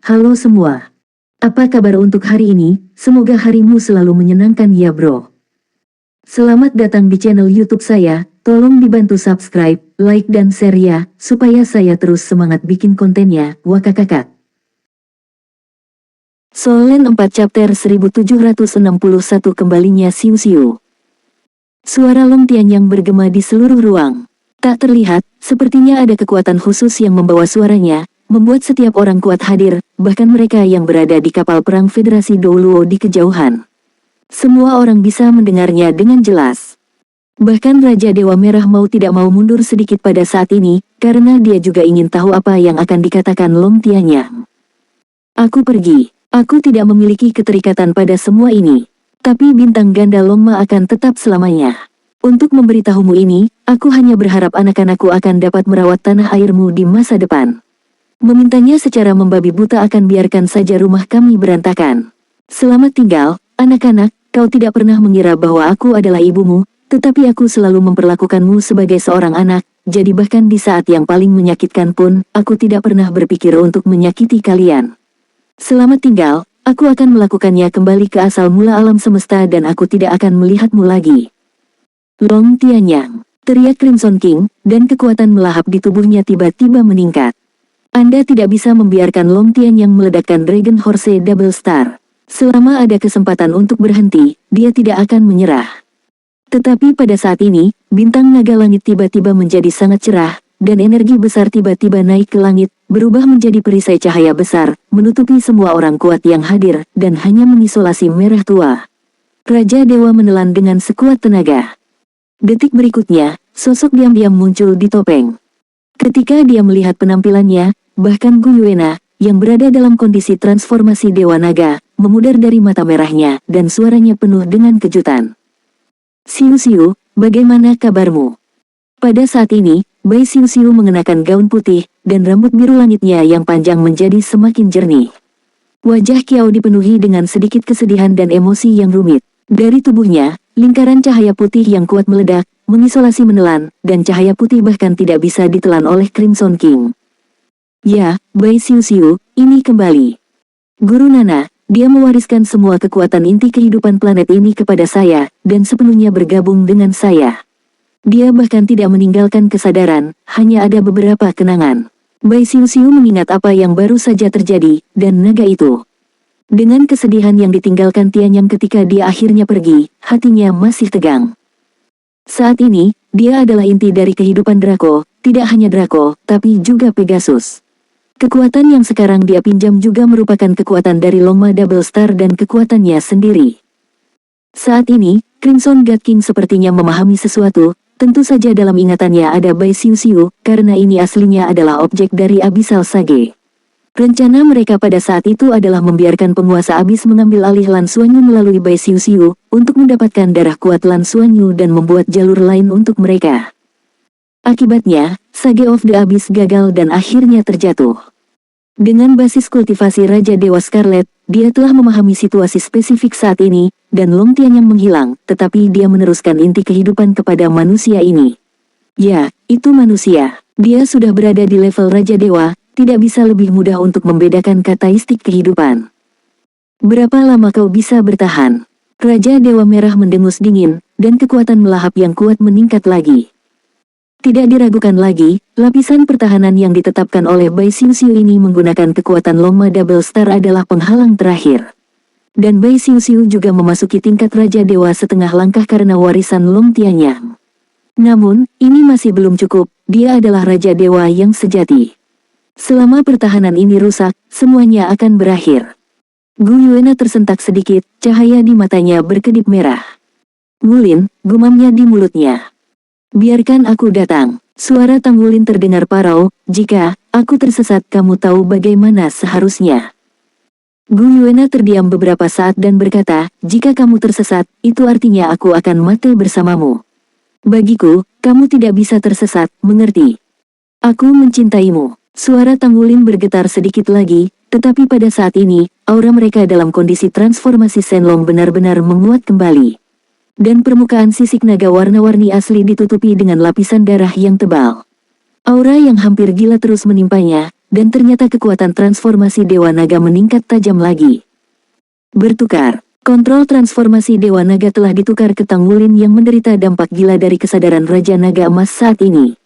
Halo semua. Apa kabar untuk hari ini? Semoga harimu selalu menyenangkan ya bro. Selamat datang di channel YouTube saya. Tolong dibantu subscribe, like dan share ya, supaya saya terus semangat bikin kontennya. Wakakakak. Solen 4 chapter 1761 kembalinya Xiu Xiu. Suara Long Tian yang bergema di seluruh ruang. Tak terlihat, sepertinya ada kekuatan khusus yang membawa suaranya, membuat setiap orang kuat hadir, bahkan mereka yang berada di kapal perang Federasi Douluo di kejauhan. Semua orang bisa mendengarnya dengan jelas. Bahkan Raja Dewa Merah mau tidak mau mundur sedikit pada saat ini, karena dia juga ingin tahu apa yang akan dikatakan Long Tiannya. Aku pergi. Aku tidak memiliki keterikatan pada semua ini. Tapi bintang ganda Longma akan tetap selamanya. Untuk memberitahumu ini, aku hanya berharap anak-anakku akan dapat merawat tanah airmu di masa depan. Memintanya secara membabi buta akan biarkan saja rumah kami berantakan. Selamat tinggal, anak-anak, kau tidak pernah mengira bahwa aku adalah ibumu, tetapi aku selalu memperlakukanmu sebagai seorang anak, jadi bahkan di saat yang paling menyakitkan pun, aku tidak pernah berpikir untuk menyakiti kalian. Selamat tinggal, aku akan melakukannya kembali ke asal mula alam semesta dan aku tidak akan melihatmu lagi. Long Tianyang, teriak Crimson King, dan kekuatan melahap di tubuhnya tiba-tiba meningkat. Anda tidak bisa membiarkan Long Tianyang meledakkan Dragon Horse Double Star. Selama ada kesempatan untuk berhenti, dia tidak akan menyerah. Tetapi pada saat ini, bintang naga langit tiba-tiba menjadi sangat cerah, dan energi besar tiba-tiba naik ke langit, berubah menjadi perisai cahaya besar, menutupi semua orang kuat yang hadir, dan hanya mengisolasi merah tua. Raja Dewa menelan dengan sekuat tenaga. Detik berikutnya, sosok diam-diam muncul di topeng. Ketika dia melihat penampilannya, bahkan Gu Yuena, yang berada dalam kondisi transformasi Dewa Naga, memudar dari mata merahnya, dan suaranya penuh dengan kejutan. Xiu Xiu, bagaimana kabarmu? Pada saat ini, Bai Xiu Xiu mengenakan gaun putih, dan rambut biru langitnya yang panjang menjadi semakin jernih. Wajah Kiao dipenuhi dengan sedikit kesedihan dan emosi yang rumit. Dari tubuhnya, lingkaran cahaya putih yang kuat meledak, mengisolasi menelan, dan cahaya putih bahkan tidak bisa ditelan oleh Crimson King. Ya, Bai Xiu Xiu, ini kembali. Guru Nana, dia mewariskan semua kekuatan inti kehidupan planet ini kepada saya, dan sepenuhnya bergabung dengan saya. Dia bahkan tidak meninggalkan kesadaran, hanya ada beberapa kenangan. Bai Xiu Xiu mengingat apa yang baru saja terjadi, dan naga itu. Dengan kesedihan yang ditinggalkan Tianyang ketika dia akhirnya pergi, hatinya masih tegang. Saat ini, dia adalah inti dari kehidupan Draco, tidak hanya Draco, tapi juga Pegasus. Kekuatan yang sekarang dia pinjam juga merupakan kekuatan dari Longma Double Star dan kekuatannya sendiri. Saat ini, Crimson God King sepertinya memahami sesuatu, tentu saja dalam ingatannya ada Bai Xiu Xiu, karena ini aslinya adalah objek dari Abyssal Sage. Rencana mereka pada saat itu adalah membiarkan penguasa abis mengambil alih Lan Xuanyu melalui Bai Xiu Xiu, untuk mendapatkan darah kuat Lan Xuanyu dan membuat jalur lain untuk mereka. Akibatnya, Sage of the Abyss gagal dan akhirnya terjatuh. Dengan basis kultivasi Raja Dewa Scarlet, dia telah memahami situasi spesifik saat ini, dan Long Tianyang menghilang, tetapi dia meneruskan inti kehidupan kepada manusia ini. Ya, itu manusia. Dia sudah berada di level Raja Dewa, tidak bisa lebih mudah untuk membedakan karakteristik kehidupan. Berapa lama kau bisa bertahan? Raja Dewa Merah mendengus dingin, dan kekuatan melahap yang kuat meningkat lagi. Tidak diragukan lagi, lapisan pertahanan yang ditetapkan oleh Bai Xiu Xiu ini menggunakan kekuatan Longma Double Star adalah penghalang terakhir. Dan Bai Xiu Xiu juga memasuki tingkat Raja Dewa setengah langkah karena warisan Long Tianyang. Namun, ini masih belum cukup, dia adalah Raja Dewa yang sejati. Selama pertahanan ini rusak, semuanya akan berakhir. Gu Yuena tersentak sedikit, cahaya di matanya berkedip merah. Wulin, gumamnya di mulutnya. Biarkan aku datang. Suara Tang Wulin terdengar parau, jika aku tersesat kamu tahu bagaimana seharusnya. Gu Yuena terdiam beberapa saat dan berkata, jika kamu tersesat, itu artinya aku akan mati bersamamu. Bagiku, kamu tidak bisa tersesat, mengerti? Aku mencintaimu. Suara Tang Wulin bergetar sedikit lagi, tetapi pada saat ini, aura mereka dalam kondisi transformasi Shenlong benar-benar menguat kembali. Dan permukaan sisik naga warna-warni asli ditutupi dengan lapisan darah yang tebal. Aura yang hampir gila terus menimpanya, dan ternyata kekuatan transformasi Dewa Naga meningkat tajam lagi. Bertukar. Kontrol transformasi Dewa Naga telah ditukar ke Tang Wulin yang menderita dampak gila dari kesadaran Raja Naga Emas saat ini.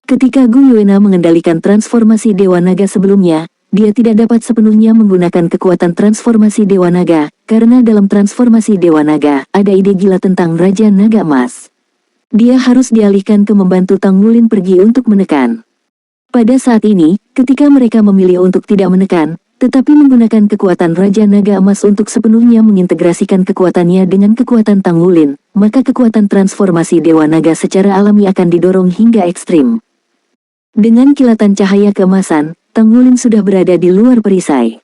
Ketika Gu Yuena mengendalikan transformasi Dewa Naga sebelumnya, dia tidak dapat sepenuhnya menggunakan kekuatan transformasi Dewa Naga, karena dalam transformasi Dewa Naga, ada ide gila tentang Raja Naga Emas. Dia harus dialihkan ke membantu Tang Wulin pergi untuk menekan. Pada saat ini, ketika mereka memilih untuk tidak menekan, tetapi menggunakan kekuatan Raja Naga Emas untuk sepenuhnya mengintegrasikan kekuatannya dengan kekuatan Tang Wulin, maka kekuatan transformasi Dewa Naga secara alami akan didorong hingga ekstrim. Dengan kilatan cahaya keemasan, Tang Wulin sudah berada di luar perisai.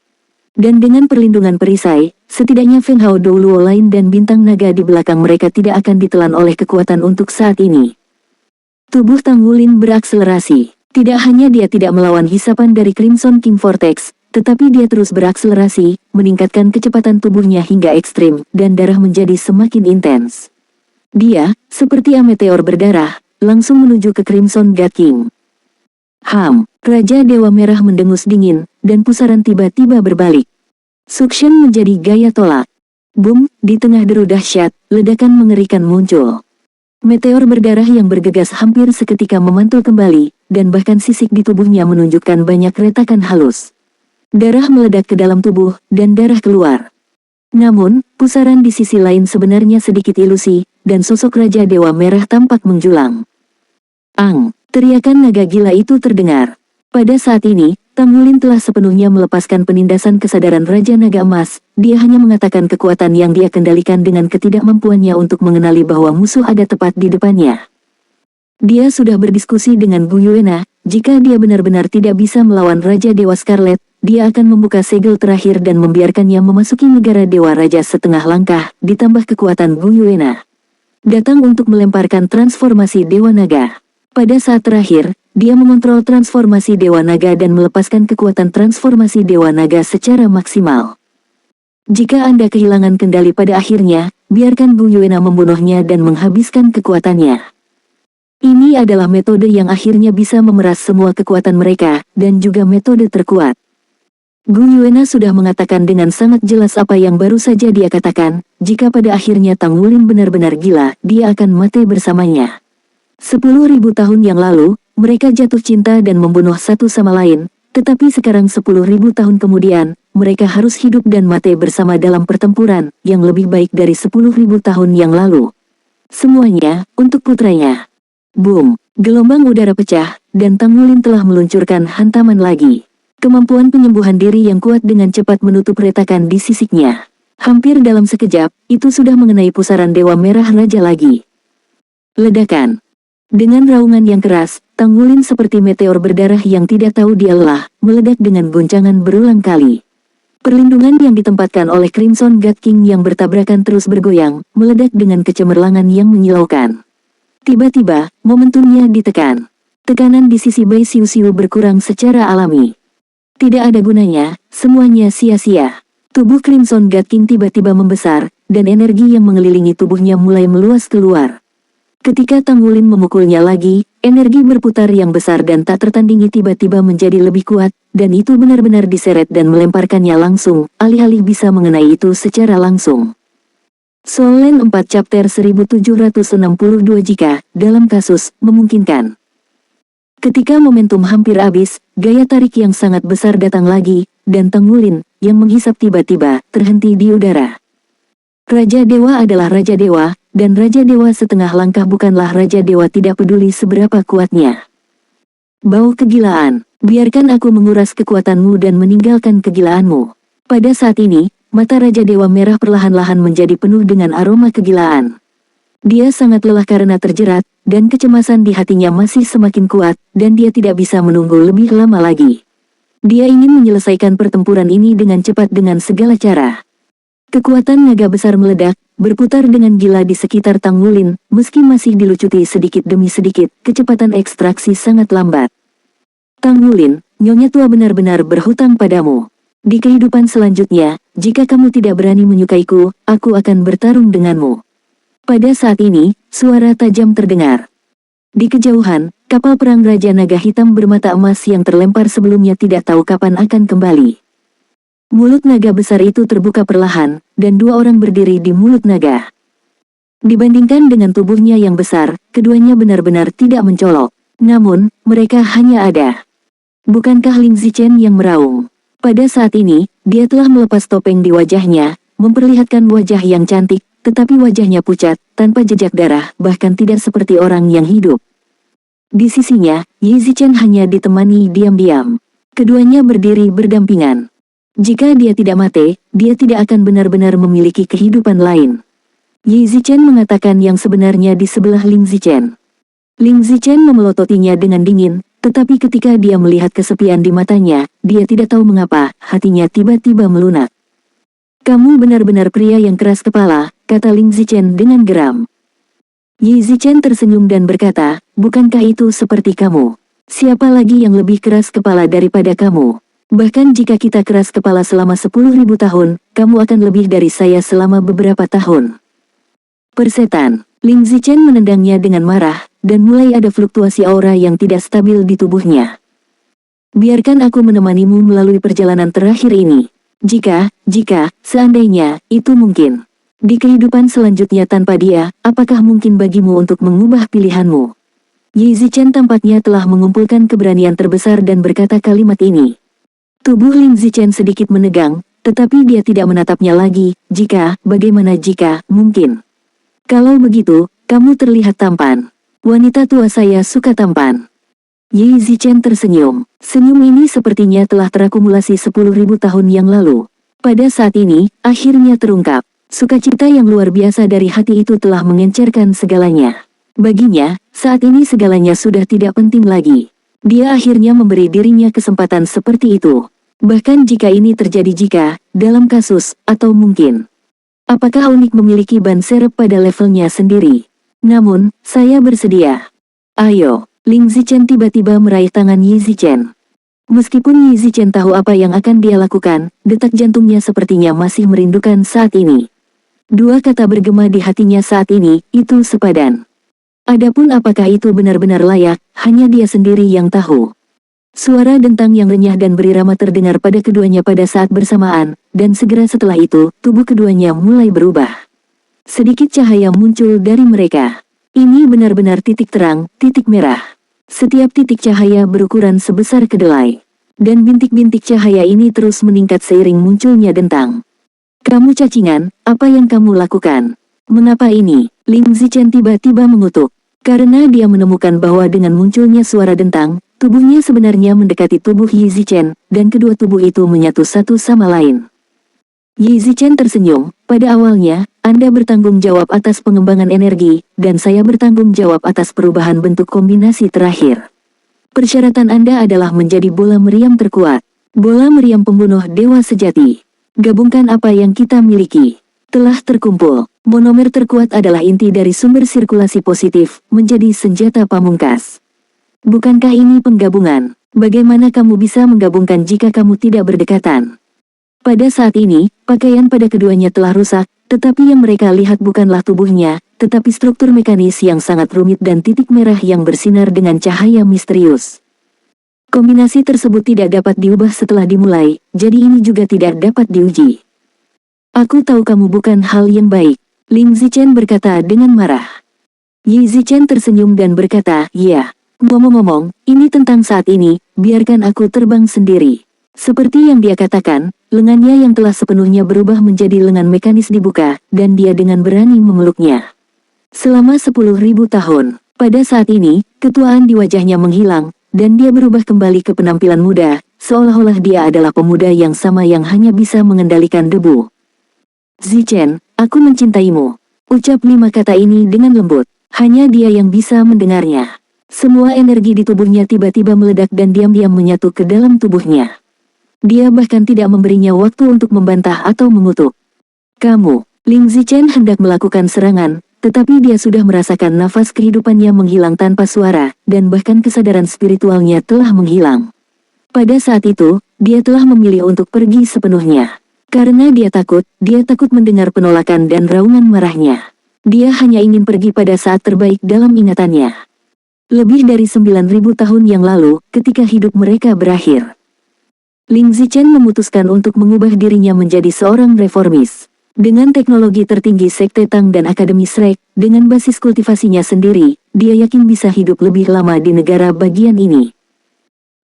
Dan dengan perlindungan perisai, setidaknya Feng Hao Douluo lain dan bintang naga di belakang mereka tidak akan ditelan oleh kekuatan untuk saat ini. Tubuh Tang Wulin berakselerasi. Tidak hanya dia tidak melawan hisapan dari Crimson King Vortex, tetapi dia terus berakselerasi, meningkatkan kecepatan tubuhnya hingga ekstrim, dan darah menjadi semakin intens. Dia, seperti meteor berdarah, langsung menuju ke Crimson God King. Raja Dewa Merah mendengus dingin, dan pusaran tiba-tiba berbalik. Suction menjadi gaya tolak. Boom, di tengah deru dahsyat, ledakan mengerikan muncul. Meteor berdarah yang bergegas hampir seketika memantul kembali, dan bahkan sisik di tubuhnya menunjukkan banyak retakan halus. Darah meledak ke dalam tubuh, dan darah keluar. Namun, pusaran di sisi lain sebenarnya sedikit ilusi, dan sosok Raja Dewa Merah tampak menjulang. Teriakan naga gila itu terdengar. Pada saat ini, Tang Wulin telah sepenuhnya melepaskan penindasan kesadaran Raja Naga Emas. Dia hanya mengatakan kekuatan yang dia kendalikan dengan ketidakmampuannya untuk mengenali bahwa musuh ada tepat di depannya. Dia sudah berdiskusi dengan Gu Yuena, jika dia benar-benar tidak bisa melawan Raja Dewa Scarlet, dia akan membuka segel terakhir dan membiarkannya memasuki negara Dewa Raja setengah langkah, ditambah kekuatan Gu Yuena. Datang untuk melemparkan transformasi Dewa Naga. Pada saat terakhir, dia mengontrol transformasi Dewa Naga dan melepaskan kekuatan transformasi Dewa Naga secara maksimal. Jika Anda kehilangan kendali pada akhirnya, biarkan Gu Yuena membunuhnya dan menghabiskan kekuatannya. Ini adalah metode yang akhirnya bisa memeras semua kekuatan mereka, dan juga metode terkuat. Gu Yuena sudah mengatakan dengan sangat jelas apa yang baru saja dia katakan, jika pada akhirnya Tang Wulin benar-benar gila, dia akan mati bersamanya. 10.000 tahun yang lalu, mereka jatuh cinta dan membunuh satu sama lain, tetapi sekarang 10.000 tahun kemudian, mereka harus hidup dan mati bersama dalam pertempuran, yang lebih baik dari 10.000 tahun yang lalu. Semuanya, untuk putranya. Boom! Gelombang udara pecah, dan Tang Wulin telah meluncurkan hantaman lagi. Kemampuan penyembuhan diri yang kuat dengan cepat menutup retakan di sisiknya. Hampir dalam sekejap, itu sudah mengenai pusaran Dewa Merah Raja lagi. Ledakan. Dengan raungan yang keras, Tang Wulin seperti meteor berdarah yang tidak tahu dia lelah, meledak dengan goncangan berulang kali. Perlindungan yang ditempatkan oleh Crimson God King yang bertabrakan terus bergoyang, meledak dengan kecemerlangan yang menyilaukan. Tiba-tiba, momentumnya ditekan. Tekanan di sisi Bai Xiu Xiu berkurang secara alami. Tidak ada gunanya, semuanya sia-sia. Tubuh Crimson God King tiba-tiba membesar, dan energi yang mengelilingi tubuhnya mulai meluas keluar. Ketika Tang Wulin memukulnya lagi, energi berputar yang besar dan tak tertandingi tiba-tiba menjadi lebih kuat, dan itu benar-benar diseret dan melemparkannya langsung, alih-alih bisa mengenai itu secara langsung. Soul Land 4 Chapter 1762 jika, dalam kasus, memungkinkan. Ketika momentum hampir habis, gaya tarik yang sangat besar datang lagi, dan Tang Wulin, yang menghisap tiba-tiba, terhenti di udara. Raja Dewa adalah Raja Dewa, dan Raja Dewa setengah langkah bukanlah Raja Dewa tidak peduli seberapa kuatnya. Bau kegilaan, biarkan aku menguras kekuatanmu dan meninggalkan kegilaanmu. Pada saat ini, mata Raja Dewa Merah perlahan-lahan menjadi penuh dengan aroma kegilaan. Dia sangat lelah karena terjerat, dan kecemasan di hatinya masih semakin kuat, dan dia tidak bisa menunggu lebih lama lagi. Dia ingin menyelesaikan pertempuran ini dengan cepat dengan segala cara. Kekuatan naga besar meledak, berputar dengan gila di sekitar Tang Wulin, meski masih dilucuti sedikit demi sedikit, kecepatan ekstraksi sangat lambat. Tang Wulin, Nyonya Tua benar-benar berhutang padamu. Di kehidupan selanjutnya, jika kamu tidak berani menyukaiku, aku akan bertarung denganmu. Pada saat ini, suara tajam terdengar. Di kejauhan, Kapal perang Raja Naga Hitam bermata emas yang terlempar sebelumnya tidak tahu kapan akan kembali. Mulut naga besar itu terbuka perlahan, dan dua orang berdiri di mulut naga. Dibandingkan dengan tubuhnya yang besar, keduanya benar-benar tidak mencolok. Namun, mereka hanya ada. Bukankah Ling Zichen yang meraung? Pada saat ini, dia telah melepas topeng di wajahnya, memperlihatkan wajah yang cantik, tetapi wajahnya pucat, tanpa jejak darah, bahkan tidak seperti orang yang hidup. Di sisinya, Yi Zichen hanya ditemani diam-diam. Keduanya berdiri berdampingan. Jika dia tidak mati, dia tidak akan benar-benar memiliki kehidupan lain. Yi Zichen mengatakan yang sebenarnya di sebelah Ling Zichen. Ling Zichen memelototinya dengan dingin, tetapi ketika dia melihat kesepian di matanya, dia tidak tahu mengapa, hatinya tiba-tiba melunak. Kamu benar-benar pria yang keras kepala, kata Ling Zichen dengan geram. Yi Zichen tersenyum dan berkata, bukankah itu seperti kamu? Siapa lagi yang lebih keras kepala daripada kamu? Bahkan jika kita keras kepala selama 10.000 tahun, kamu akan lebih dari saya selama beberapa tahun. Persetan, Ling Zichen menendangnya dengan marah, dan mulai ada fluktuasi aura yang tidak stabil di tubuhnya. Biarkan aku menemanimu melalui perjalanan terakhir ini. Seandainya, itu mungkin. Di kehidupan selanjutnya tanpa dia, apakah mungkin bagimu untuk mengubah pilihanmu? Yi Zichen tampaknya telah mengumpulkan keberanian terbesar dan berkata kalimat ini. Tubuh Ling Zichen sedikit menegang, tetapi dia tidak menatapnya lagi. Bagaimana jika, mungkin. Kalau begitu, kamu terlihat tampan. Wanita tua saya suka tampan. Yi Zichen tersenyum. Senyum ini sepertinya telah terakumulasi 10.000 tahun yang lalu. Pada saat ini, akhirnya terungkap. Sukacita yang luar biasa dari hati itu telah mengencerkan segalanya. Baginya, saat ini segalanya sudah tidak penting lagi. Dia akhirnya memberi dirinya kesempatan seperti itu. Bahkan jika ini terjadi dalam kasus, atau mungkin. Apakah unik memiliki ban serep pada levelnya sendiri? Namun, saya bersedia. Ayo, Ling Zichen tiba-tiba meraih tangan Yi Zichen. Meskipun Yi Zichen tahu apa yang akan dia lakukan, detak jantungnya sepertinya masih merindukan saat ini. Dua kata bergema di hatinya saat ini, itu sepadan. Adapun apakah itu benar-benar layak, hanya dia sendiri yang tahu. Suara dentang yang renyah dan berirama terdengar pada keduanya pada saat bersamaan, dan segera setelah itu, tubuh keduanya mulai berubah. Sedikit cahaya muncul dari mereka. Ini benar-benar titik terang, titik merah. Setiap titik cahaya berukuran sebesar kedelai. Dan bintik-bintik cahaya ini terus meningkat seiring munculnya dentang. Kamu cacingan, apa yang kamu lakukan? Mengapa ini? Ling Zichen tiba-tiba mengutuk. Karena dia menemukan bahwa dengan munculnya suara dentang, tubuhnya sebenarnya mendekati tubuh Yi Zichen, dan kedua tubuh itu menyatu satu sama lain. Yi Zichen tersenyum, pada awalnya, Anda bertanggung jawab atas pengembangan energi, dan saya bertanggung jawab atas perubahan bentuk kombinasi terakhir. Persyaratan Anda adalah menjadi bola meriam terkuat. Bola meriam pembunuh dewa sejati. Gabungkan apa yang kita miliki. Telah terkumpul. Monomer terkuat adalah inti dari sumber sirkulasi positif, menjadi senjata pamungkas. Bukankah ini penggabungan? Bagaimana kamu bisa menggabungkan jika kamu tidak berdekatan? Pada saat ini, pakaian pada keduanya telah rusak, tetapi yang mereka lihat bukanlah tubuhnya, tetapi struktur mekanis yang sangat rumit dan titik merah yang bersinar dengan cahaya misterius. Kombinasi tersebut tidak dapat diubah setelah dimulai, jadi ini juga tidak dapat diuji. Aku tahu kamu bukan hal yang baik, Ling Zichen berkata dengan marah. Yi Zichen tersenyum dan berkata, ya. Ngomong-ngomong, ini tentang saat ini, biarkan aku terbang sendiri. Seperti yang dia katakan, lengannya yang telah sepenuhnya berubah menjadi lengan mekanis dibuka, dan dia dengan berani memeluknya. Selama 10.000 tahun, pada saat ini, ketuaan di wajahnya menghilang, dan dia berubah kembali ke penampilan muda, seolah-olah dia adalah pemuda yang sama yang hanya bisa mengendalikan debu. Zichen, aku mencintaimu. Ucap 5 kata ini dengan lembut. Hanya dia yang bisa mendengarnya. Semua energi di tubuhnya tiba-tiba meledak dan diam-diam menyatu ke dalam tubuhnya. Dia bahkan tidak memberinya waktu untuk membantah atau mengutuk. Kamu, Ling Zichen hendak melakukan serangan, tetapi dia sudah merasakan nafas kehidupannya menghilang tanpa suara, dan bahkan kesadaran spiritualnya telah menghilang. Pada saat itu, dia telah memilih untuk pergi sepenuhnya. Karena dia takut mendengar penolakan dan raungan marahnya. Dia hanya ingin pergi pada saat terbaik dalam ingatannya. Lebih dari 9.000 tahun yang lalu, ketika hidup mereka berakhir, Ling Zichen memutuskan untuk mengubah dirinya menjadi seorang reformis. Dengan teknologi tertinggi Sekte Tang dan Akademi Shrek, dengan basis kultivasinya sendiri, dia yakin bisa hidup lebih lama di negara bagian ini.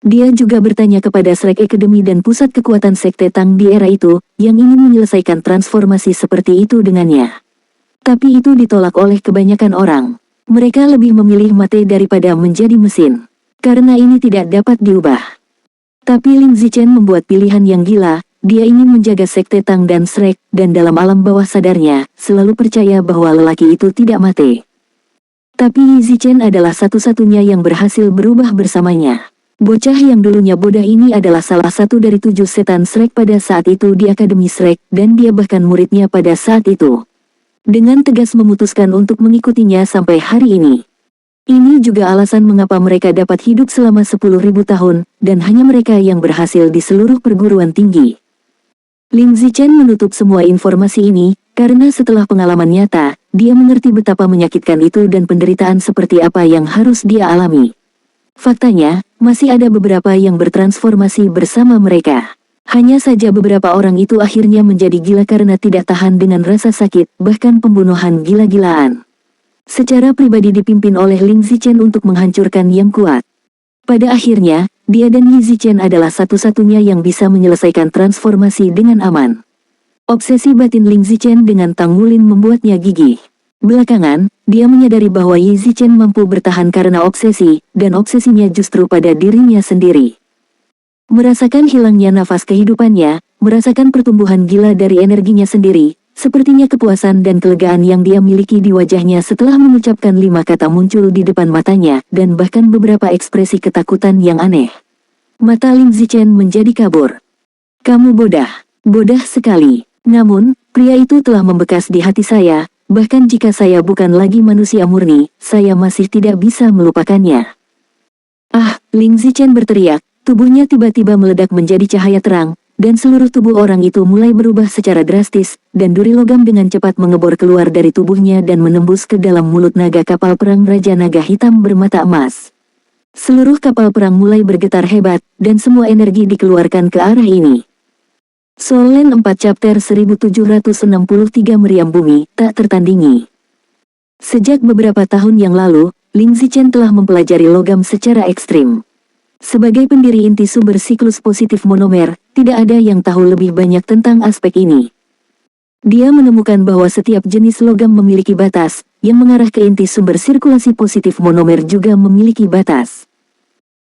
Dia juga bertanya kepada Shrek Academy dan pusat kekuatan Sekte Tang di era itu, yang ingin menyelesaikan transformasi seperti itu dengannya. Tapi itu ditolak oleh kebanyakan orang. Mereka lebih memilih mate daripada menjadi mesin. Karena ini tidak dapat diubah. Tapi Ling Zichen membuat pilihan yang gila, dia ingin menjaga Sekte Tang dan Shrek, dan dalam alam bawah sadarnya, selalu percaya bahwa lelaki itu tidak mati. Tapi Yi Zichen adalah satu-satunya yang berhasil berubah bersamanya. Bocah yang dulunya bodoh ini adalah salah satu dari 7 setan Shrek pada saat itu di Akademi Shrek, dan dia bahkan muridnya pada saat itu. Dengan tegas memutuskan untuk mengikutinya sampai hari ini. Ini juga alasan mengapa mereka dapat hidup selama 10.000 tahun, dan hanya mereka yang berhasil di seluruh perguruan tinggi. Ling Zichen menutup semua informasi ini, karena setelah pengalaman nyata, dia mengerti betapa menyakitkan itu dan penderitaan seperti apa yang harus dia alami. Faktanya, masih ada beberapa yang bertransformasi bersama mereka. Hanya saja beberapa orang itu akhirnya menjadi gila karena tidak tahan dengan rasa sakit, bahkan pembunuhan gila-gilaan. Secara pribadi dipimpin oleh Ling Zichen untuk menghancurkan yang kuat. Pada akhirnya, dia dan Yi Zichen adalah satu-satunya yang bisa menyelesaikan transformasi dengan aman. Obsesi batin Ling Zichen dengan Tang Wulin membuatnya gigih. Belakangan, dia menyadari bahwa Yi Zichen mampu bertahan karena obsesi, dan obsesinya justru pada dirinya sendiri. Merasakan hilangnya nafas kehidupannya, merasakan pertumbuhan gila dari energinya sendiri, sepertinya kepuasan dan kelegaan yang dia miliki di wajahnya setelah mengucapkan 5 kata muncul di depan matanya, dan bahkan beberapa ekspresi ketakutan yang aneh. Mata Ling Zichen menjadi kabur. Kamu bodoh sekali. Namun, pria itu telah membekas di hati saya, bahkan jika saya bukan lagi manusia murni, saya masih tidak bisa melupakannya. Ah, Ling Zichen berteriak, tubuhnya tiba-tiba meledak menjadi cahaya terang, dan seluruh tubuh orang itu mulai berubah secara drastis, dan duri logam dengan cepat mengebor keluar dari tubuhnya dan menembus ke dalam mulut naga kapal perang Raja Naga Hitam bermata emas. Seluruh kapal perang mulai bergetar hebat, dan semua energi dikeluarkan ke arah ini. Soul Land 4 Chapter 1763 Meriam Bumi, tak tertandingi. Sejak beberapa tahun yang lalu, Ling Zichen telah mempelajari logam secara ekstrim. Sebagai pendiri inti sumber siklus positif monomer, tidak ada yang tahu lebih banyak tentang aspek ini. Dia menemukan bahwa setiap jenis logam memiliki batas, yang mengarah ke inti sumber sirkulasi positif monomer juga memiliki batas.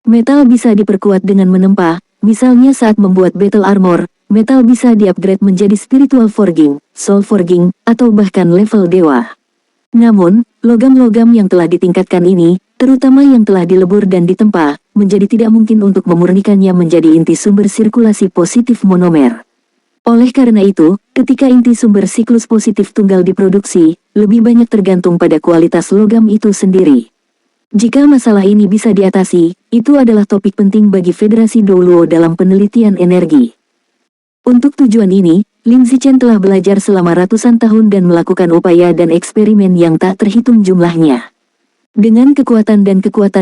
Metal bisa diperkuat dengan menempa, misalnya saat membuat battle armor, metal bisa diupgrade menjadi spiritual forging, soul forging, atau bahkan level dewa. Namun, logam-logam yang telah ditingkatkan ini, terutama yang telah dilebur dan ditempa, menjadi tidak mungkin untuk memurnikannya menjadi inti sumber sirkulasi positif monomer. Oleh karena itu, ketika inti sumber siklus positif tunggal diproduksi, lebih banyak tergantung pada kualitas logam itu sendiri. Jika masalah ini bisa diatasi, itu adalah topik penting bagi Federasi Douluo dalam penelitian energi. Untuk tujuan ini, Ling Zichen telah belajar selama ratusan tahun dan melakukan upaya dan eksperimen yang tak terhitung jumlahnya. Dengan kekuatan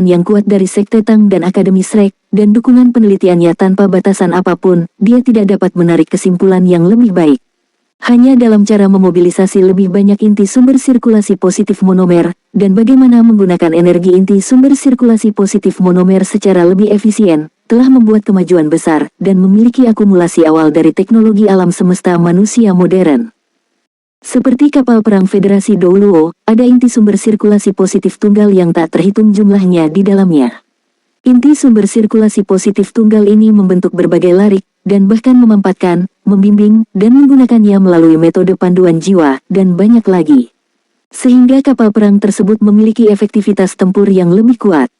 yang kuat dari Sekte Tang dan Akademi Shrek, dan dukungan penelitiannya tanpa batasan apapun, dia tidak dapat menarik kesimpulan yang lebih baik. Hanya dalam cara memobilisasi lebih banyak inti sumber sirkulasi positif monomer, dan bagaimana menggunakan energi inti sumber sirkulasi positif monomer secara lebih efisien, telah membuat kemajuan besar, dan memiliki akumulasi awal dari teknologi alam semesta manusia modern. Seperti kapal perang Federasi Douluo, ada inti sumber sirkulasi positif tunggal yang tak terhitung jumlahnya di dalamnya. Inti sumber sirkulasi positif tunggal ini membentuk berbagai larik, dan bahkan memampatkan, membimbing, dan menggunakannya melalui metode panduan jiwa, dan banyak lagi. Sehingga kapal perang tersebut memiliki efektivitas tempur yang lebih kuat.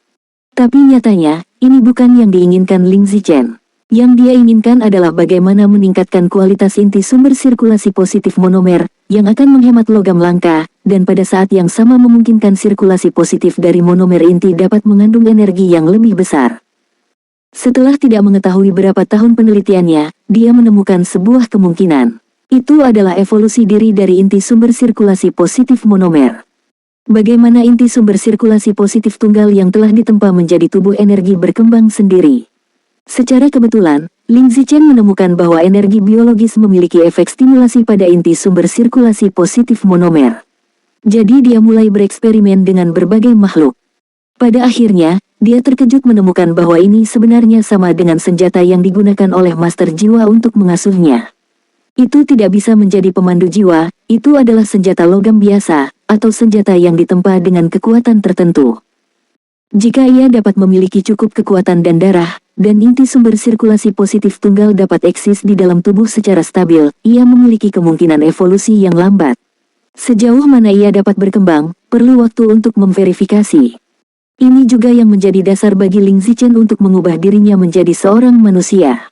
Tapi nyatanya, ini bukan yang diinginkan Ling Zichen. Yang dia inginkan adalah bagaimana meningkatkan kualitas inti sumber sirkulasi positif monomer, yang akan menghemat logam langka, dan pada saat yang sama memungkinkan sirkulasi positif dari monomer inti dapat mengandung energi yang lebih besar. Setelah tidak mengetahui berapa tahun penelitiannya, dia menemukan sebuah kemungkinan. Itu adalah evolusi diri dari inti sumber sirkulasi positif monomer. Bagaimana inti sumber sirkulasi positif tunggal yang telah ditempa menjadi tubuh energi berkembang sendiri. Secara kebetulan, Lin Zichen menemukan bahwa energi biologis memiliki efek stimulasi pada inti sumber sirkulasi positif monomer. Jadi dia mulai bereksperimen dengan berbagai makhluk. Pada akhirnya, dia terkejut menemukan bahwa ini sebenarnya sama dengan senjata yang digunakan oleh Master Jiwa untuk mengasuhnya. Itu tidak bisa menjadi pemandu jiwa, itu adalah senjata logam biasa, atau senjata yang ditempa dengan kekuatan tertentu. Jika ia dapat memiliki cukup kekuatan dan darah, dan inti sumber sirkulasi positif tunggal dapat eksis di dalam tubuh secara stabil, ia memiliki kemungkinan evolusi yang lambat. Sejauh mana ia dapat berkembang, perlu waktu untuk memverifikasi. Ini juga yang menjadi dasar bagi Lin Zichen untuk mengubah dirinya menjadi seorang manusia.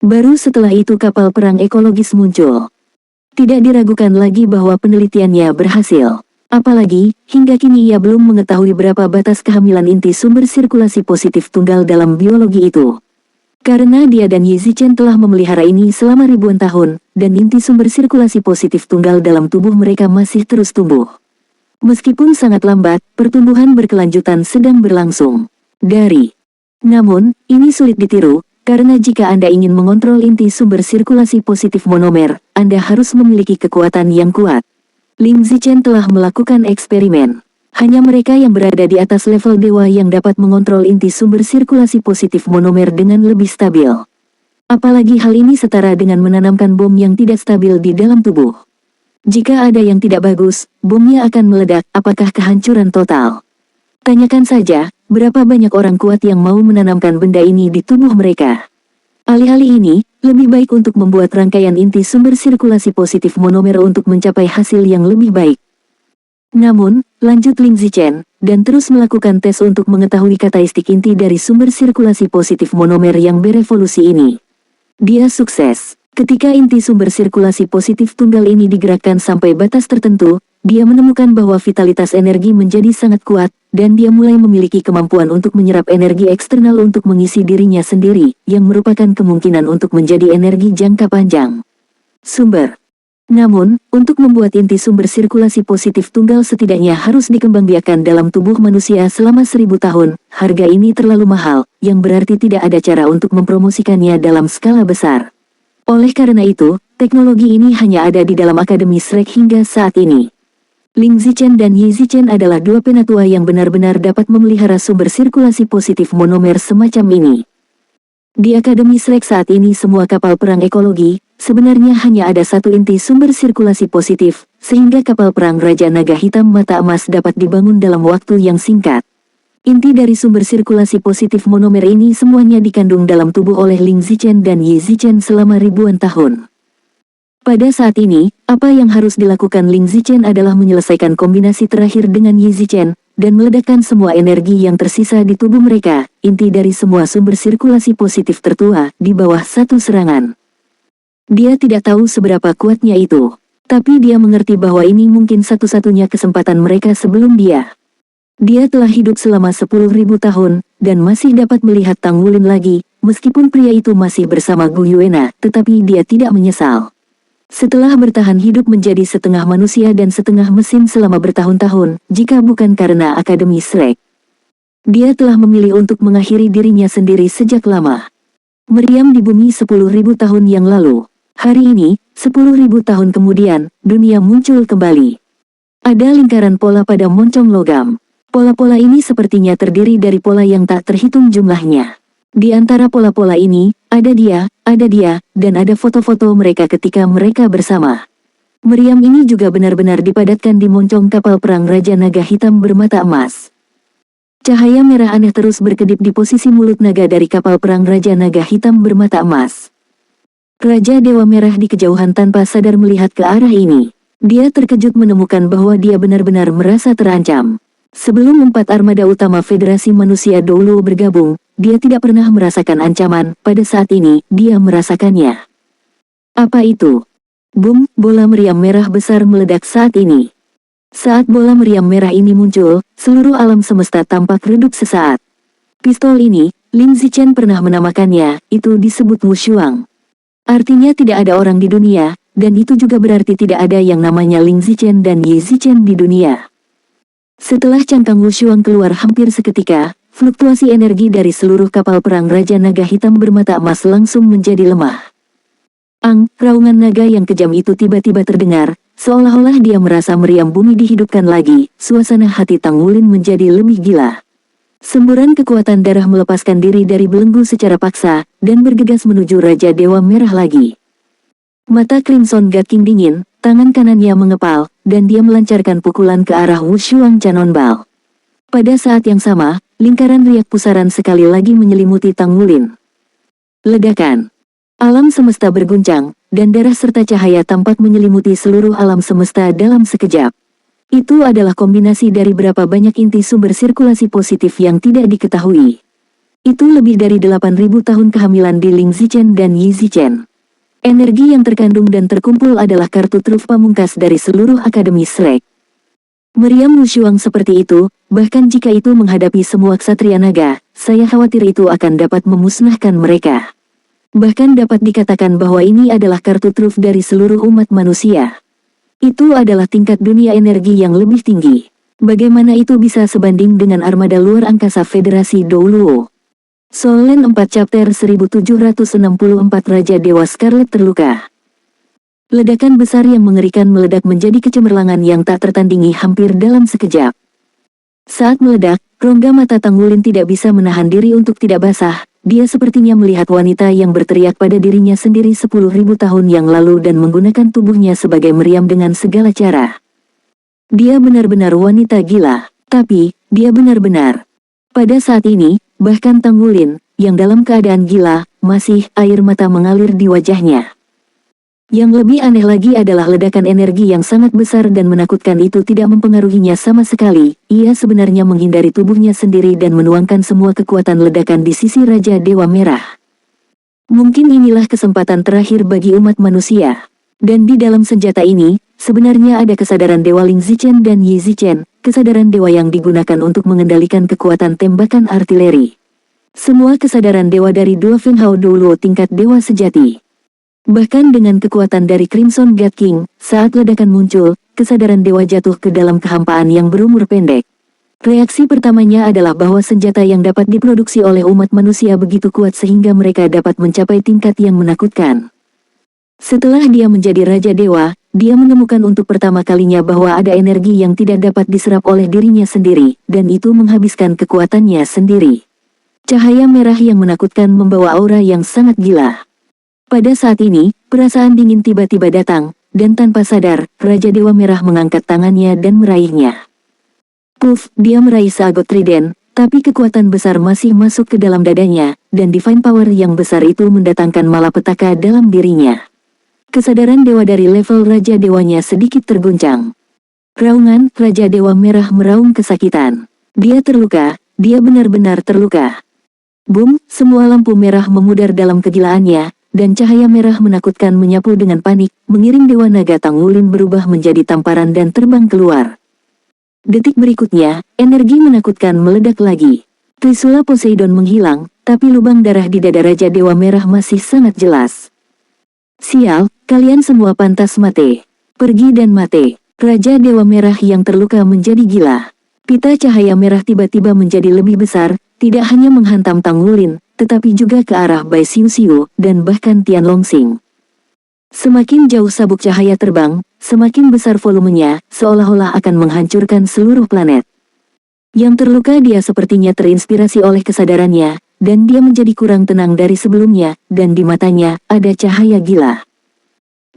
Baru setelah itu kapal perang ekologis muncul. Tidak diragukan lagi bahwa penelitiannya berhasil. Apalagi, hingga kini ia belum mengetahui berapa batas kehamilan inti sumber sirkulasi positif tunggal dalam biologi itu. Karena dia dan Yi Zichen telah memelihara ini selama ribuan tahun, dan inti sumber sirkulasi positif tunggal dalam tubuh mereka masih terus tumbuh. Meskipun sangat lambat, pertumbuhan berkelanjutan sedang berlangsung. Namun, ini sulit ditiru, karena jika Anda ingin mengontrol inti sumber sirkulasi positif monomer, Anda harus memiliki kekuatan yang kuat. Lin Zichen telah melakukan eksperimen. Hanya mereka yang berada di atas level dewa yang dapat mengontrol inti sumber sirkulasi positif monomer dengan lebih stabil. Apalagi hal ini setara dengan menanamkan bom yang tidak stabil di dalam tubuh. Jika ada yang tidak bagus, bomnya akan meledak, apakah kehancuran total? Tanyakan saja, berapa banyak orang kuat yang mau menanamkan benda ini di tubuh mereka. Alih-alih ini, lebih baik untuk membuat rangkaian inti sumber sirkulasi positif monomer untuk mencapai hasil yang lebih baik. Namun, lanjut Lin Zichen, dan terus melakukan tes untuk mengetahui karakteristik inti dari sumber sirkulasi positif monomer yang berevolusi ini. Dia sukses. Ketika inti sumber sirkulasi positif tunggal ini digerakkan sampai batas tertentu, dia menemukan bahwa vitalitas energi menjadi sangat kuat, dan dia mulai memiliki kemampuan untuk menyerap energi eksternal untuk mengisi dirinya sendiri, yang merupakan kemungkinan untuk menjadi energi jangka panjang. Sumber. Namun, untuk membuat inti sumber sirkulasi positif tunggal setidaknya harus dikembangbiakkan dalam tubuh manusia selama 1000 tahun, harga ini terlalu mahal, yang berarti tidak ada cara untuk mempromosikannya dalam skala besar. Oleh karena itu, teknologi ini hanya ada di dalam Akademi Shrek hingga saat ini. Lin Zichen dan Yi Zichen adalah dua penatua yang benar-benar dapat memelihara sumber sirkulasi positif monomer semacam ini. Di Akademi Shrek saat ini semua kapal perang ekologi, sebenarnya hanya ada satu inti sumber sirkulasi positif, sehingga kapal perang Raja Naga Hitam Mata Emas dapat dibangun dalam waktu yang singkat. Inti dari sumber sirkulasi positif monomer ini semuanya dikandung dalam tubuh oleh Lin Zichen dan Yi Zichen selama ribuan tahun. Pada saat ini, apa yang harus dilakukan Lin Zichen adalah menyelesaikan kombinasi terakhir dengan Yi Zichen, dan meledakkan semua energi yang tersisa di tubuh mereka, inti dari semua sumber sirkulasi positif tertua, di bawah satu serangan. Dia tidak tahu seberapa kuatnya itu, tapi dia mengerti bahwa ini mungkin satu-satunya kesempatan mereka sebelum dia. Dia telah hidup selama 10.000 tahun, dan masih dapat melihat Tang Wulin lagi, meskipun pria itu masih bersama Gu Yuena, tetapi dia tidak menyesal. Setelah bertahan hidup menjadi setengah manusia dan setengah mesin selama bertahun-tahun, jika bukan karena Akademi Shrek, dia telah memilih untuk mengakhiri dirinya sendiri sejak lama. Meriam di bumi 10.000 tahun yang lalu. Hari ini, 10.000 tahun kemudian, dunia muncul kembali. Ada lingkaran pola pada moncong logam. Pola-pola ini sepertinya terdiri dari pola yang tak terhitung jumlahnya. Di antara pola-pola ini, ada dia, dan ada foto-foto mereka ketika mereka bersama. Meriam ini juga benar-benar dipadatkan di moncong kapal perang Raja Naga Hitam bermata emas. Cahaya merah aneh terus berkedip di posisi mulut naga dari kapal perang Raja Naga Hitam bermata emas. Raja Dewa Merah di kejauhan tanpa sadar melihat ke arah ini. Dia terkejut menemukan bahwa dia benar-benar merasa terancam. Sebelum 4 armada utama Federasi Manusia dulu bergabung, dia tidak pernah merasakan ancaman, pada saat ini, dia merasakannya. Apa itu? Boom, bola meriam merah besar meledak saat ini. Saat bola meriam merah ini muncul, seluruh alam semesta tampak redup sesaat. Pistol ini, Lin Zichen pernah menamakannya, itu disebut Mushuang. Artinya tidak ada orang di dunia, dan itu juga berarti tidak ada yang namanya Lin Zichen dan Yi Zichen di dunia. Setelah cangkang Wushuang keluar hampir seketika, fluktuasi energi dari seluruh kapal perang Raja Naga Hitam bermata emas langsung menjadi lemah. Raungan naga yang kejam itu tiba-tiba terdengar, seolah-olah dia merasa meriam bumi dihidupkan lagi. Suasana hati Tang Wulin menjadi lebih gila. Semburan kekuatan darah melepaskan diri dari belenggu secara paksa, dan bergegas menuju Raja Dewa Merah lagi. Mata Crimson God King dingin, tangan kanannya mengepal, dan dia melancarkan pukulan ke arah Wushuang Canonbal. Pada saat yang sama, lingkaran riak pusaran sekali lagi menyelimuti Tang Wulin. Ledakan. Alam semesta berguncang, dan darah serta cahaya tampak menyelimuti seluruh alam semesta dalam sekejap. Itu adalah kombinasi dari berapa banyak inti sumber sirkulasi positif yang tidak diketahui. Itu lebih dari 8.000 tahun kehamilan di Ling Zichen dan Yi Zichen. Energi yang terkandung dan terkumpul adalah kartu truf pamungkas dari seluruh Akademi Shrek. Meriam Wushuang seperti itu, bahkan jika itu menghadapi semua ksatria naga, saya khawatir itu akan dapat memusnahkan mereka. Bahkan dapat dikatakan bahwa ini adalah kartu truf dari seluruh umat manusia. Itu adalah tingkat dunia energi yang lebih tinggi. Bagaimana itu bisa sebanding dengan armada luar angkasa Federasi Douluo? Solen 4 Chapter 1764 Raja Dewa Scarlet terluka. Ledakan besar yang mengerikan meledak menjadi kecemerlangan yang tak tertandingi hampir dalam sekejap. Saat meledak, rongga mata Tang Wulin tidak bisa menahan diri untuk tidak basah. Dia sepertinya melihat wanita yang berteriak pada dirinya sendiri 10.000 tahun yang lalu dan menggunakan tubuhnya sebagai meriam dengan segala cara. Dia benar-benar wanita gila, tapi, dia benar-benar. Pada saat ini, bahkan Tang Wulin, yang dalam keadaan gila, masih air mata mengalir di wajahnya. Yang lebih aneh lagi adalah ledakan energi yang sangat besar dan menakutkan itu tidak mempengaruhinya sama sekali. Ia sebenarnya menghindari tubuhnya sendiri dan menuangkan semua kekuatan ledakan di sisi Raja Dewa Merah. Mungkin inilah kesempatan terakhir bagi umat manusia. Dan di dalam senjata ini, sebenarnya ada kesadaran Dewa Ling Zichen dan Yi Zichen, kesadaran dewa yang digunakan untuk mengendalikan kekuatan tembakan artileri. Semua kesadaran dewa dari dua Feng Hao Douluo tingkat dewa sejati. Bahkan dengan kekuatan dari Crimson God King, saat ledakan muncul, kesadaran dewa jatuh ke dalam kehampaan yang berumur pendek. Reaksi pertamanya adalah bahwa senjata yang dapat diproduksi oleh umat manusia begitu kuat sehingga mereka dapat mencapai tingkat yang menakutkan. Setelah dia menjadi Raja Dewa, dia menemukan untuk pertama kalinya bahwa ada energi yang tidak dapat diserap oleh dirinya sendiri, dan itu menghabiskan kekuatannya sendiri. Cahaya merah yang menakutkan membawa aura yang sangat gila. Pada saat ini, perasaan dingin tiba-tiba datang, dan tanpa sadar, Raja Dewa Merah mengangkat tangannya dan meraihnya. Puff, dia meraih seagot trident, tapi kekuatan besar masih masuk ke dalam dadanya, dan divine power yang besar itu mendatangkan malapetaka dalam dirinya. Kesadaran dewa dari level Raja Dewanya sedikit terguncang. Raungan, Raja Dewa Merah meraung kesakitan. Dia terluka, dia benar-benar terluka. Boom, semua lampu merah memudar dalam kegilaannya, dan cahaya merah menakutkan menyapu dengan panik, mengiring Dewa Naga Tang Wulin berubah menjadi tamparan dan terbang keluar. Detik berikutnya, energi menakutkan meledak lagi. Trisula Poseidon menghilang, tapi lubang darah di dada Raja Dewa Merah masih sangat jelas. Sial, kalian semua pantas mati. Pergi dan mati. Raja Dewa Merah yang terluka menjadi gila. Pita cahaya merah tiba-tiba menjadi lebih besar, tidak hanya menghantam Tang Wulin, tetapi juga ke arah Bai Xiuxiu, dan bahkan Tian Longsing. Semakin jauh sabuk cahaya terbang, semakin besar volumenya, seolah-olah akan menghancurkan seluruh planet. Yang terluka dia sepertinya terinspirasi oleh kesadarannya, dan dia menjadi kurang tenang dari sebelumnya, dan di matanya, ada cahaya gila.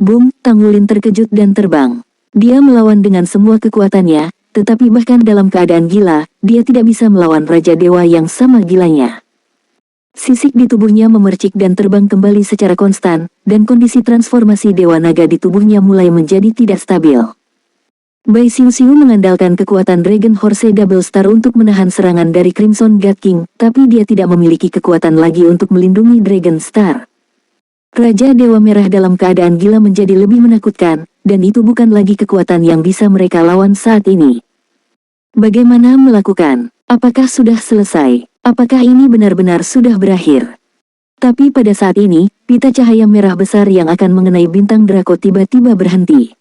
Boom, Tang Wulin terkejut dan terbang. Dia melawan dengan semua kekuatannya, tetapi bahkan dalam keadaan gila, dia tidak bisa melawan Raja Dewa yang sama gilanya. Sisik di tubuhnya memercik dan terbang kembali secara konstan, dan kondisi transformasi Dewa Naga di tubuhnya mulai menjadi tidak stabil. Bai Xiuxiu mengandalkan kekuatan Dragon Horse Double Star untuk menahan serangan dari Crimson God King, tapi dia tidak memiliki kekuatan lagi untuk melindungi Dragon Star. Raja Dewa Merah dalam keadaan gila menjadi lebih menakutkan, dan itu bukan lagi kekuatan yang bisa mereka lawan saat ini. Bagaimana melakukan? Apakah sudah selesai? Apakah ini benar-benar sudah berakhir? Tapi pada saat ini, pita cahaya merah besar yang akan mengenai bintang Draco tiba-tiba berhenti.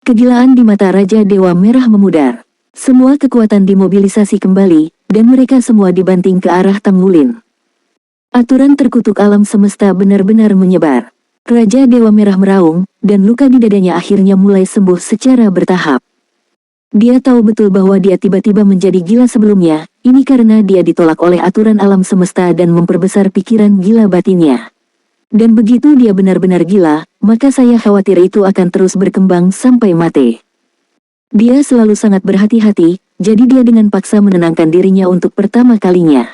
Kegilaan di mata Raja Dewa Merah memudar. Semua kekuatan dimobilisasi kembali, dan mereka semua dibanting ke arah Tang Wulin. Aturan terkutuk alam semesta benar-benar menyebar. Raja Dewa Merah meraung, dan luka di dadanya akhirnya mulai sembuh secara bertahap. Dia tahu betul bahwa dia tiba-tiba menjadi gila sebelumnya, ini karena dia ditolak oleh aturan alam semesta dan memperbesar pikiran gila batinnya. Dan begitu dia benar-benar gila, maka saya khawatir itu akan terus berkembang sampai mati. Dia selalu sangat berhati-hati, jadi dia dengan paksa menenangkan dirinya untuk pertama kalinya.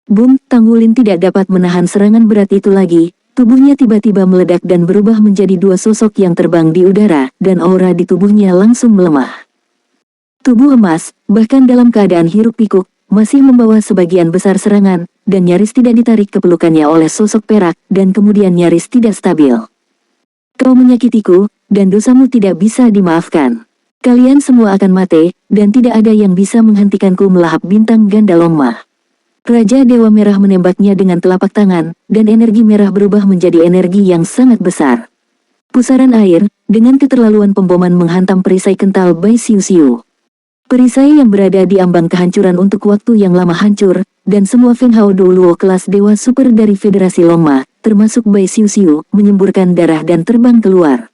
Boom, Tang Wulin tidak dapat menahan serangan berat itu lagi, tubuhnya tiba-tiba meledak dan berubah menjadi dua sosok yang terbang di udara, dan aura di tubuhnya langsung melemah. Tubuh emas, bahkan dalam keadaan hiruk-pikuk, masih membawa sebagian besar serangan, dan nyaris tidak ditarik ke pelukannya oleh sosok perak, dan kemudian nyaris tidak stabil. Kau menyakitiku, dan dosamu tidak bisa dimaafkan. Kalian semua akan mati, dan tidak ada yang bisa menghentikanku, melahap bintang ganda Longma. Raja Dewa Merah menembaknya dengan telapak tangan, dan energi merah berubah menjadi energi yang sangat besar. Pusaran air, dengan keterlaluan pemboman menghantam perisai kental Bai Xiu Xiu. Perisai yang berada di ambang kehancuran untuk waktu yang lama hancur, dan semua Feng Hao Douluo kelas Dewa Super dari Federasi Longma, termasuk Bai Xiu Xiu, menyemburkan darah dan terbang keluar.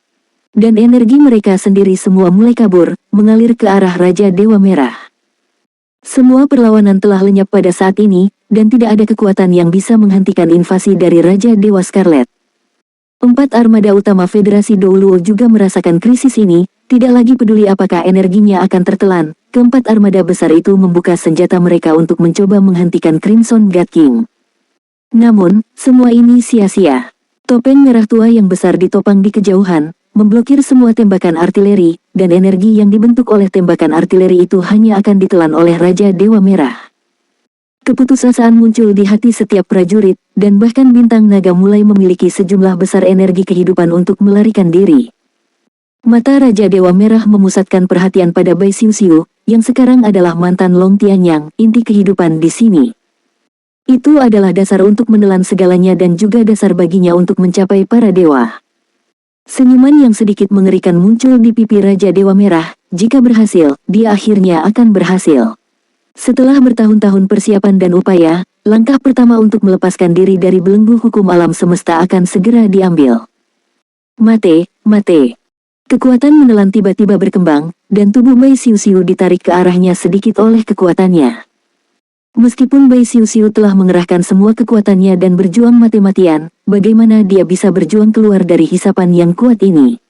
Dan energi mereka sendiri semua mulai kabur, mengalir ke arah Raja Dewa Merah. Semua perlawanan telah lenyap pada saat ini, dan tidak ada kekuatan yang bisa menghentikan invasi dari Raja Dewa Scarlet. 4 armada utama Federasi Douluo juga merasakan krisis ini, tidak lagi peduli apakah energinya akan tertelan. Keempat armada besar itu membuka senjata mereka untuk mencoba menghentikan Crimson God King. Namun, semua ini sia-sia. Topeng merah tua yang besar ditopang di kejauhan, memblokir semua tembakan artileri, dan energi yang dibentuk oleh tembakan artileri itu hanya akan ditelan oleh Raja Dewa Merah. Keputusasaan muncul di hati setiap prajurit, dan bahkan bintang naga mulai memiliki sejumlah besar energi kehidupan untuk melarikan diri. Mata Raja Dewa Merah memusatkan perhatian pada Bai Xiu Xiu, yang sekarang adalah mantan Long Tianyang, inti kehidupan di sini. Itu adalah dasar untuk menelan segalanya dan juga dasar baginya untuk mencapai para dewa. Senyuman yang sedikit mengerikan muncul di pipi Raja Dewa Merah, jika berhasil, dia akhirnya akan berhasil. Setelah bertahun-tahun persiapan dan upaya, langkah pertama untuk melepaskan diri dari belenggu hukum alam semesta akan segera diambil. Mate, mate. Kekuatan menelan tiba-tiba berkembang, dan tubuh Bai Xiu Xiu ditarik ke arahnya sedikit oleh kekuatannya. Meskipun Bai Xiu Xiu telah mengerahkan semua kekuatannya dan berjuang mati-matian, bagaimana dia bisa berjuang keluar dari hisapan yang kuat ini?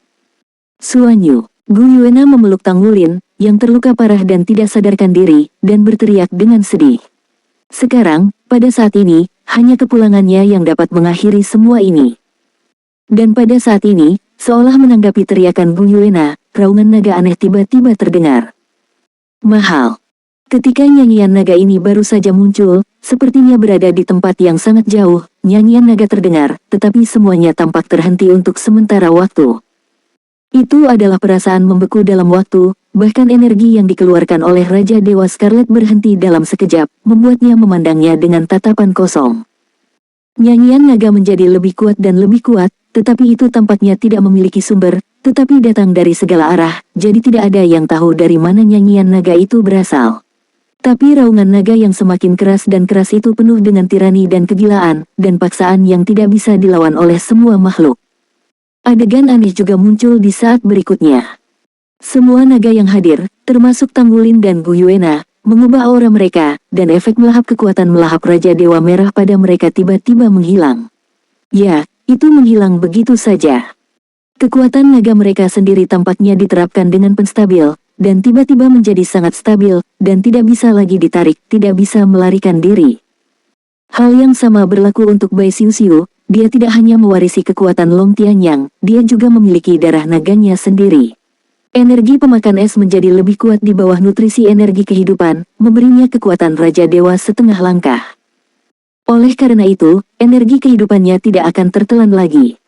Suanyu, Gu Yuena memeluk Tang Wulin, yang terluka parah dan tidak sadarkan diri, dan berteriak dengan sedih. Sekarang, pada saat ini, hanya kepulangannya yang dapat mengakhiri semua ini. Dan pada saat ini, seolah menanggapi teriakan Gu Yuena, raungan naga aneh tiba-tiba terdengar. Mahal. Ketika nyanyian naga ini baru saja muncul, sepertinya berada di tempat yang sangat jauh, nyanyian naga terdengar, tetapi semuanya tampak terhenti untuk sementara waktu. Itu adalah perasaan membeku dalam waktu, bahkan energi yang dikeluarkan oleh Raja Dewa Scarlet berhenti dalam sekejap, membuatnya memandangnya dengan tatapan kosong. Nyanyian naga menjadi lebih kuat dan lebih kuat, tetapi itu tampaknya tidak memiliki sumber, tetapi datang dari segala arah, jadi tidak ada yang tahu dari mana nyanyian naga itu berasal. Tapi raungan naga yang semakin keras dan keras itu penuh dengan tirani dan kegilaan, dan paksaan yang tidak bisa dilawan oleh semua makhluk. Adegan aneh juga muncul di saat berikutnya. Semua naga yang hadir, termasuk Tang Wulin dan Gu Yuena, mengubah aura mereka, dan efek melahap kekuatan melahap Raja Dewa Merah pada mereka tiba-tiba menghilang. Ya, itu menghilang begitu saja. Kekuatan naga mereka sendiri tampaknya diterapkan dengan penstabil, dan tiba-tiba menjadi sangat stabil, dan tidak bisa lagi ditarik, tidak bisa melarikan diri. Hal yang sama berlaku untuk Bai Xiu Xiu, dia tidak hanya mewarisi kekuatan Long Tianyang, dia juga memiliki darah naganya sendiri. Energi pemakan es menjadi lebih kuat di bawah nutrisi energi kehidupan, memberinya kekuatan Raja Dewa setengah langkah. Oleh karena itu, energi kehidupannya tidak akan tertelan lagi.